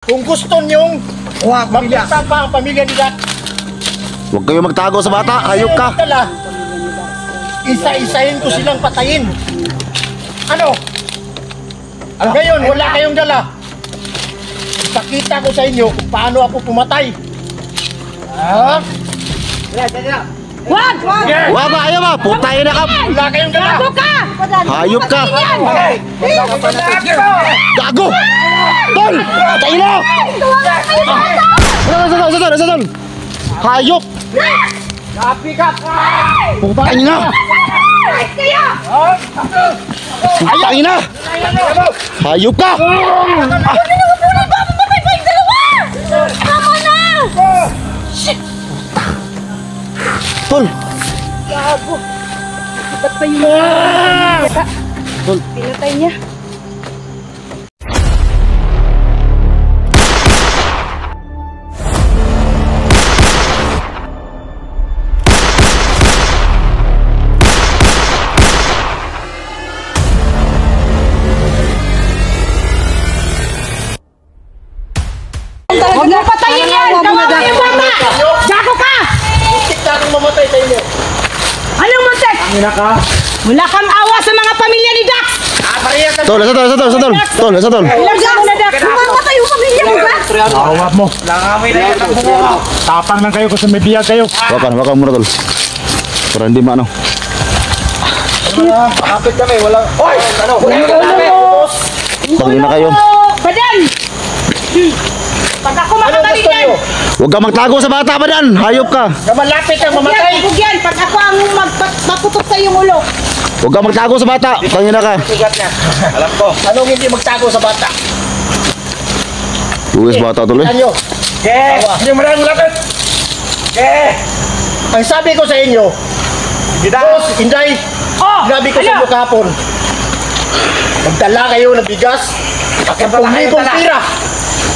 Kung gusto niyong magpisa pa ang pamilya ni Dak, Huwag kayo magtago sa bata, hayop ka. Isa-isahin ko silang patayin. Ano? Ngayon, wala kayong dala. Ipakita ko sa inyo kung paano ako pumatay. Wag! Wag ba, ayaw ba? Putayin na ka. Wala kayong dala. Gago ka! Hayop ka. Gago! Tol! Patayin na! Sandal! Hayop! Putayin na! Putayin na! Hayop ka! Tama na! Tol! Gago! Ba't pa yung Tol! pinatay niya? Huwag mo patayin yan! Gawa mo yung bata! Gago ka! Muntik na akong mamatay sa inyo. Anong muntik? Wala kang awa sa mga pamilya ni Dax! Tol, sandal! Tol, sandal! Ilagyan mo na Dax! Kumamatay yung pamilya mo, Dax! Awap mo. Tapang lang kayo kung sumibiyag kayo. Wakan muna, Tol. Para hindi maano. Kapit kami, walang... Oy! Ano? Tangina kayo. Badan! Pag ako Anong makatabi gusto yan! nyo? Huwag ka magtago sa bata, Badan. Hayop ka. Na malapit ang mamatay. Huwag yan! Pag ako ang maputok sa iyong ulo! Huwag ka magtago sa bata. Tangina ka. Alam ko. Anong hindi magtago sa bata? Uwis bata, Tol. Ano? Hindi mo lang lapit. Ang sabi ko sa inyo, Boss, Inday, sinabi ko sa inyo kahapon, magdala kayo ng bigas, 10,000 pira.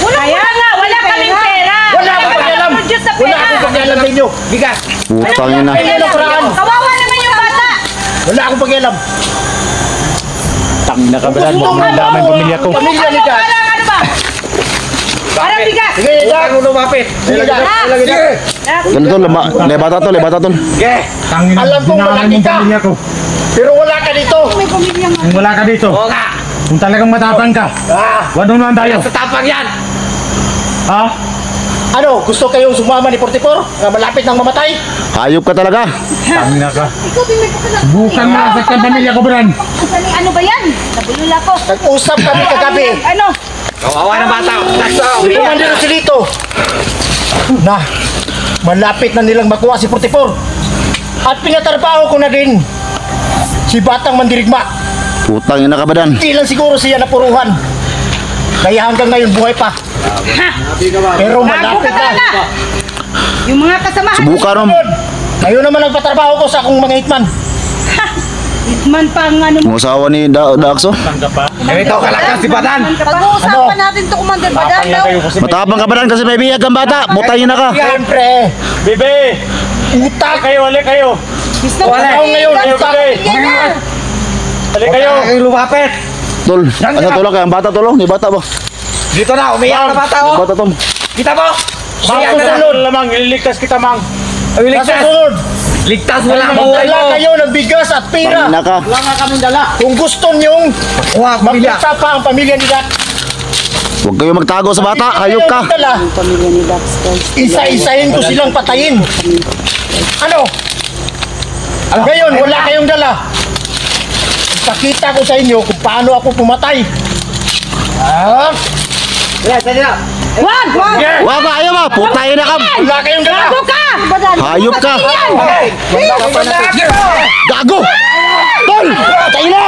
Kaya nga! Wala kaming pera! Wala akong pakialam. Wala akong pakialam sa inyo. Bigas. Putangin na. Kawawa naman yung bata! Wala akong pakialam. Tangina ka, Badan. Huwag mo damay ang pamilya ko. Pamilya ni Dad. Ano ba? Parang bigas! Sige, Dad. Ano lumapit? Sige, Dad. Sige. Tol, Tol. Lebata, Tol. Tangina, Alam kong dinaanan malaki yung ka. pamilya ko. Pero wala ka dito. May pamilya nga. Kung wala ka dito. Kung talagang matapang ka. Wag naman tayo. Tapang yan. Ha? Ano, gusto kayong sumama ni 44? Na malapit nang mamatay? Hayop ka talaga. Tangina ka. Ikaw din may pagkakas. Bukan mo lang sa pamilya ko, Badan. Ano ba yan? Nabulula ko. Nag-usap kami kagabi. Ano? Kawawa ng bata. Ito man din si Lito. Na, malapit na nilang makuha si 44. At pinatrabaho ko na din si Batang Mandirigma. Putangin na ka, Badan. Hindi lang siguro siya napuruhan. Kaya hanggang ngayon buhay pa. Pero Gago malapit ka talaga! na. Yung mga kasamahan Subukan mo. Ngayon naman nagpatrabaho ko sa akong mga hitman. Hitman pang ano mo. Ang asawa ni Daxo. Ganito kalakas si Badan. Pag-uusapan natin to, Commander Badan. Matapang ka, Badan, kasi may biyag ang bata. Putayin na ka. Siyempre, Bebe! utak. Halik kayo! Gusto Wala ako ngayon, utak. Halik kayo! lumapit. Tol, asa tulong kaya ang bata, Tol? Ni bata ba? Dito na, umiyak na bata Ni bata, Tol. Kita mo? Mang, susunod lamang. Ililigtas kita, Mang. Nasusunod. Ligtas mo lang. Magdala kayo ng bigas at pira. Tangina ka. Wala nga kaming dala. Kung gusto niyong magpisa pa ang pamilya ni Dak, Huwag kayo magtago sa bata. Hayop ka. Pamilya ni Dax, guys. Isa-isahin ko silang patayin. Ano? Ngayon, wala kayong dala. Ipakita ko sa inyo kung paano ako pumatay. Wag! Wag ba, ayaw ba? Putayin na ka. Wala kayong dala. Gago ka! Hayop ka. Gago! Tol! Patayin na!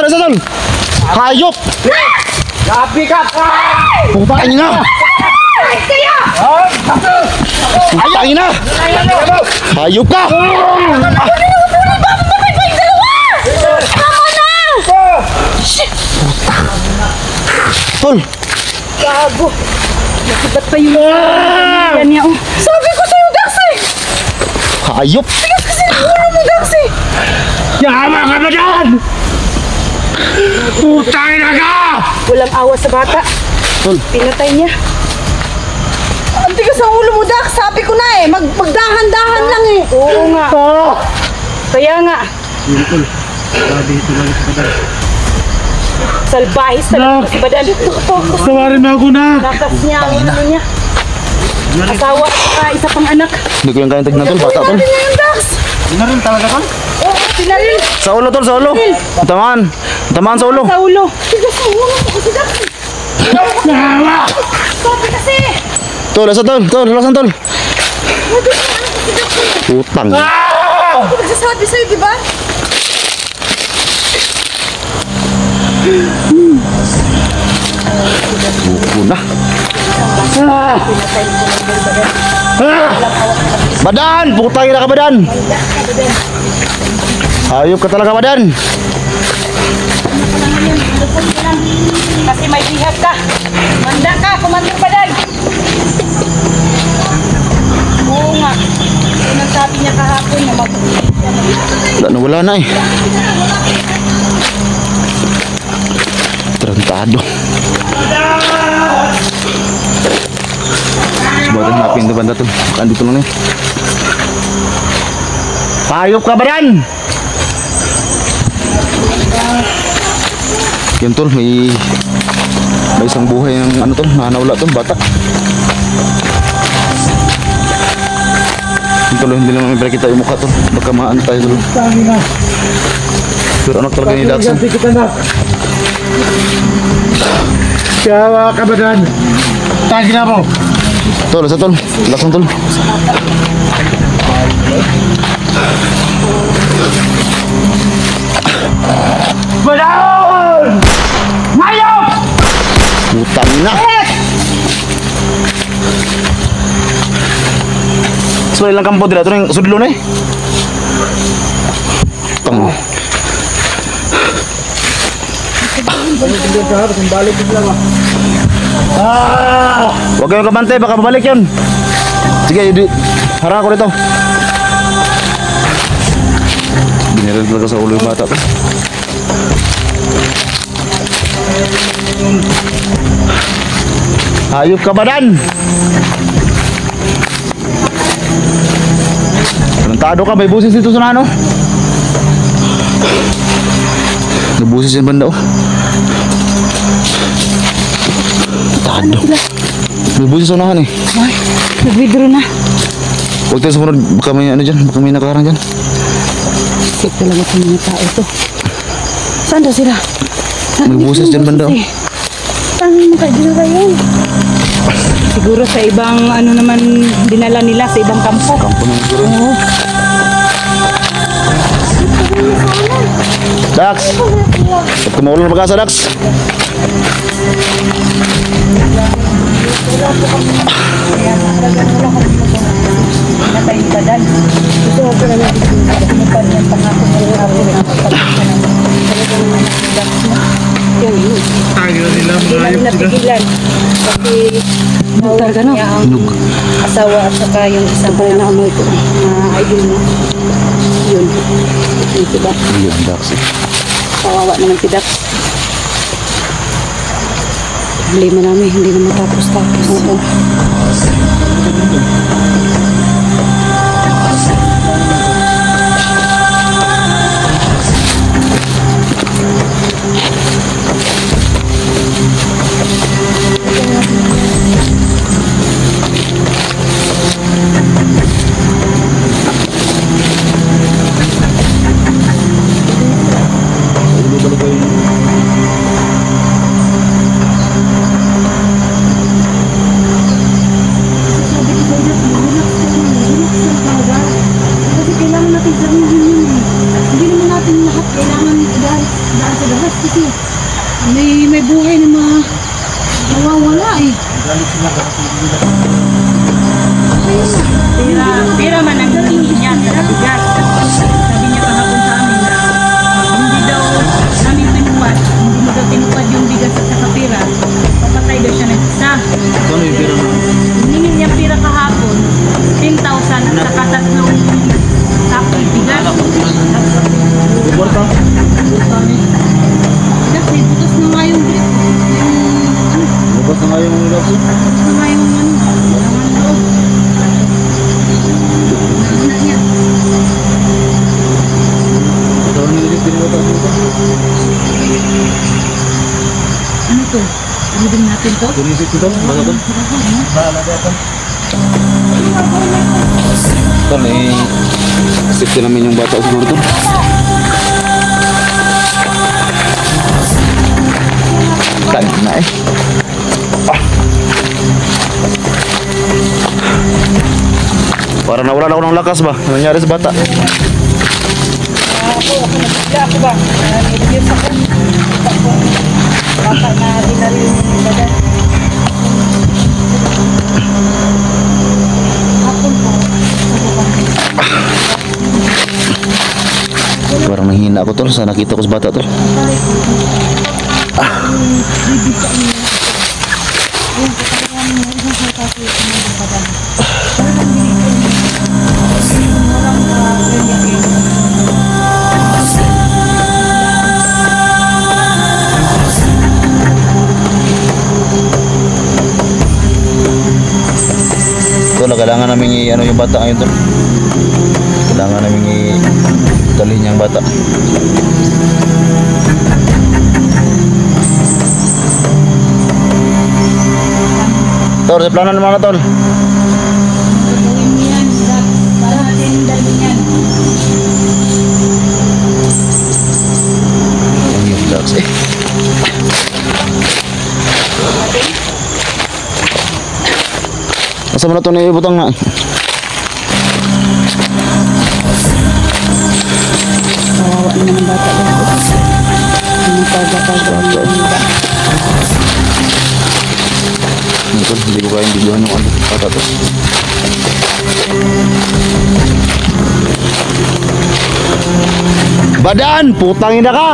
Sandal! Hayop! Gabi ka! Putayin na! Putayin na! Hayop ka! Tol! Gago! Nakibat pa yung pamilya niya. Oh. Sabi ko sa'yo, Dax eh! Hayop! Tigas kasi ng ulo mo, Dax eh! Yama ka ba dyan? Putang ina ka! Walang awa sa bata. Tol. Pinatay niya. Ang tigas ng ulo mo, Dak. Sabi ko na eh, magdahan-dahan lang eh. Oo nga. Kaya nga. Salbahis talaga si Badan. Tawarin mo ako na! Nakas niya ang ano niya. Asawa at saka isa pang anak. Hindi ko yung kayang tignan, tol. Bata, tol. Ano yung Dax? Oo, sila rin. Sa ulo, tol. Sa ulo. Tamaan. Tamaan sa ulo. Sa ulo. Tigas ng ulo mo kasi, Dax. Sabi kasi. Tol, asa, tol. Tol, lasan, tol. Putang. Ako nagsasabi sa'yo, di ba? Buko na. Badan! Putang ina ka, Badan! Hayop ka talaga, Badan! Kasi may bihag ka. Manda ka, Commander Badan. Oo nga. Sinasabi niya kahapon na Wala na eh. Tarantado. Badan napin to banda to. Andito lang eh. Hayop ka, Badan! Yan tol, may isang buhay ng ano tol, nanawala tol, bata. Yung tol, hindi naman may kita yung mukha tol, baka maano tayo tol. Pero anak talaga ni Daxon. Ganti kita na! Siyawa ka ba dan? Tagi na mo! Tol, asa tol, lakas tol. Badaon! Mayok! Putang ina. So ilang kampo dila to yung sudlo na eh. Tang. Huwag kayong kabante, baka babalik yun. Sige, harang ako dito. Biniril talaga sa ulo yung bata to. Hayop ka, Badan! Tarantado ka, may busis dito sa ano? May busis yung banda, oh. Tarantado. May busis sa unahan eh. Ay, nag-withdraw na. Huwag tayo sumunod, baka may ano dyan, baka may nakarang dyan. Sip talaga sa mga tao to. Saan daw sila? May busis dyan banda, oh. Paano mo kayo kayo? Siguro sa ibang ano naman dinala nila sa ibang kampo. Kampo naman siguro. Oo. Dax! Ba't kumaulan na pag-asa, Dax? Natay ni Badan. Gusto ko pala lang pinupad ng pangako ng hapon na magpapagpapag naman. Tagi na nila, Hindi mga namin napigilan. Kasi talaga no? Niya ang asawa at saka yung isang pala na amoy ko. Idol mo. Yun. Yung si Dax. Ayun, Dax. Kawawa naman si Dax. Problema namin, hindi na matapos-tapos. Oo. Kasi kailangan natin gawin yun eh. Hindi naman natin lahat kailangan dahil sa lahat kasi may buhay na nawawala eh. Pira man ang hihingi niya sa bigas. Sabi niya kahapon sa amin na hindi daw namin tinupad. Hindi mo daw tinupad yung bigas at saka pira. Papatay daw siya ng isa. Ano yung pira mo? Hiningi niya pira kahapon. 10,000 at saka tatlong tapoy bigas. na nga yung reaction. Tapos na nga yung laman loob. Nauna niya. Ito ang nilis din mo tayo. Ano to? Ilibing natin to? Tunisip ko daw, baka doon. Tol, safety namin yung bata siguro tol. Kain na eh. Parang nawala na ako ng lakas ba? Ano nangyari sa bata? Ako ba? Nilibiyos ako. Baka na dinali yung badan. Hapon po. Parang nahihina ako tol sa nakita ko sa bata tol. Tol, kailangan namin ano yung bata ngayon tol. Kailangan namin dalhin yung bata. Tol, sa plano naman na tol. Gawin mo yan. Para natin dalhin yan. Ang yung vlogs eh. Asa mo na ito na ibutang nga. Kawawa naman ang bata yan. Ang taga-taga ang bata. Tol, hindi ko kayang videohan yung bata to. Badan! Putang ina ka!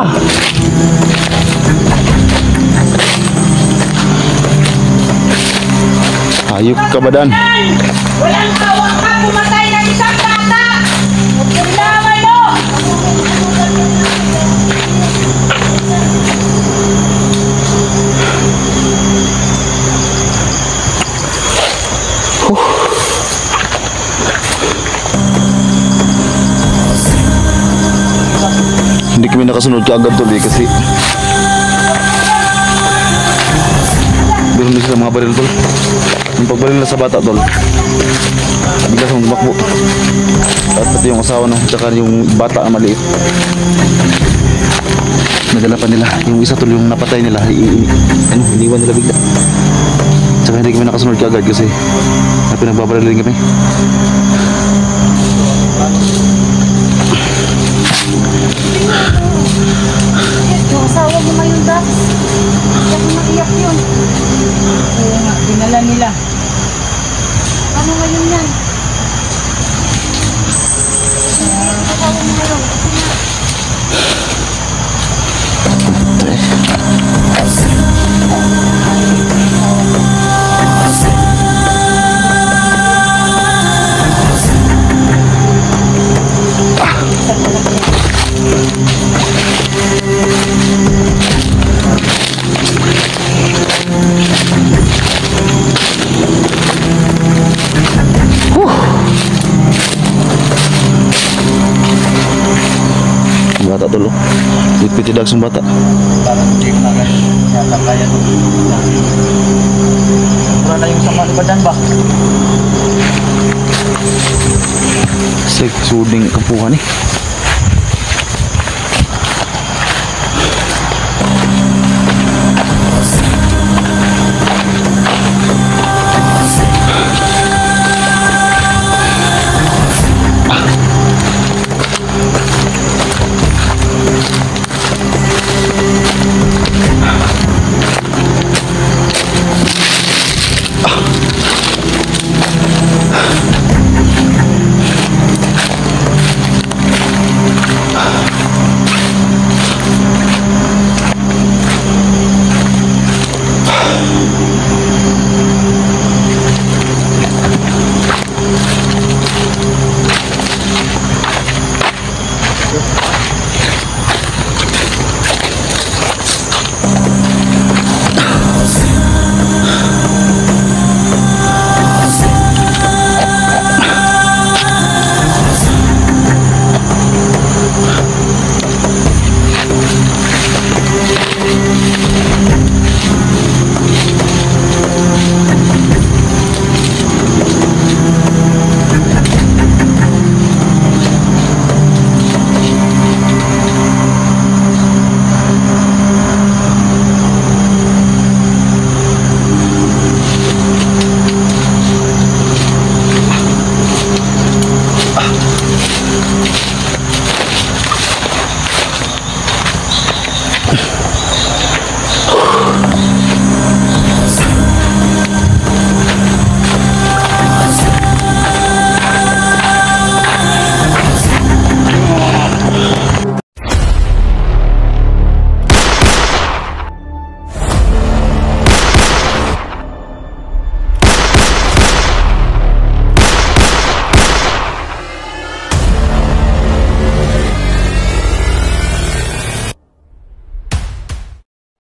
Hayop ka Badan. Walang hawak ka pumatay ng isang bata! Kailangan mo! Hindi kami nakasunod kaagad tol eh kasi meron din sila mga baril tol. Yung pagbaril na sa bata tol, bigas ang tumakbo. At pati yung asawa na tsaka yung bata ang maliit, nadala pa nila. Yung isa tol yung napatay nila, iniwan nila bigla. Tsaka hindi kami nakasunod kaagad kasi pinagbabarilin kami. Yung asawa mo ngayon, Dax. Iyak na iyak yun. Oo nga, dinala nila. Ano ngayon yan? Yung asawa mo ngayon. Bata tol, piti dags ng bata. Parang hindi ko na yata kaya ito. Mura na yung sama ni Badan ba? Sek suding kampuhan eh.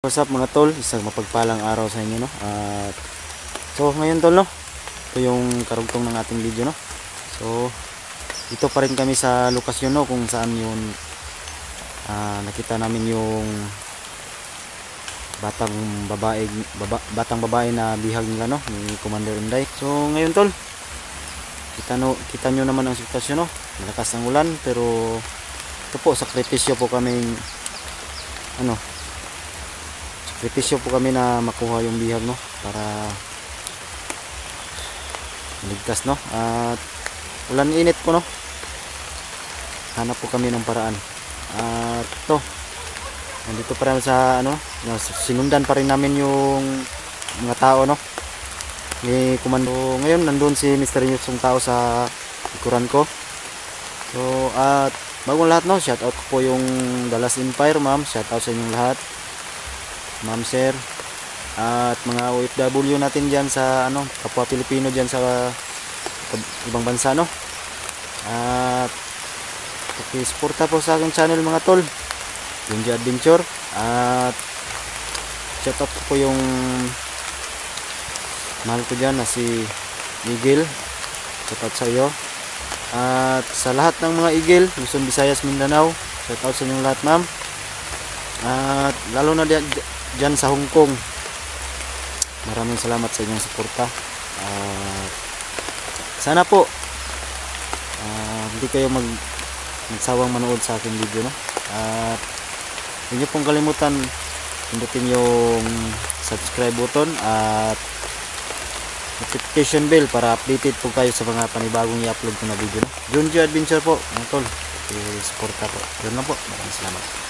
What's up mga tol, isang mapagpalang araw sa inyo, no? At so ngayon tol, no, ito yung karugtong ng ating video, no. So dito pa rin kami sa lokasyon, no, kung saan yun nakita namin yung batang babae na bihag nila, no, ni Commander Inday. So ngayon tol, kita nyo naman ang sitwasyon, no. Malakas ang ulan, pero ito po, sakripisyo po kami na makuha yung bihag, no, para maligtas, no. At ulan init po, no, hanap po kami ng paraan. At ito, nandito pa rin sa sinundan pa rin namin yung mga tao, no, ni Komando. Ngayon nandun si Mr. Yung tao sa likuran ko. So at bagong lahat, no, shout out ko po yung Dallas Empire, ma'am, shout out sa inyong lahat, ma'am, sir, at mga OFW natin dyan sa kapwa Pilipino dyan sa ibang bansa, no. At pakisuporta po sa aking channel mga tol, Junji Adventure. At shout out po yung mahal ko dyan na si Eagle, shout out sa iyo. At sa lahat ng mga Eagle, Luzon, Visayas, Mindanao, shout out sa inyong lahat, ma'am. At lalo na dyan sa Hong Kong, maraming salamat sa inyong suporta. Sana po hindi kayo magsawang manood sa aking video, no. At hindi nyo pong kalimutan pindutin yung subscribe button at notification bell para updated po kayo sa mga panibagong i-upload ko na video, no. Junji Adventure po mga tol, suporta po. Yun lang po, maraming salamat.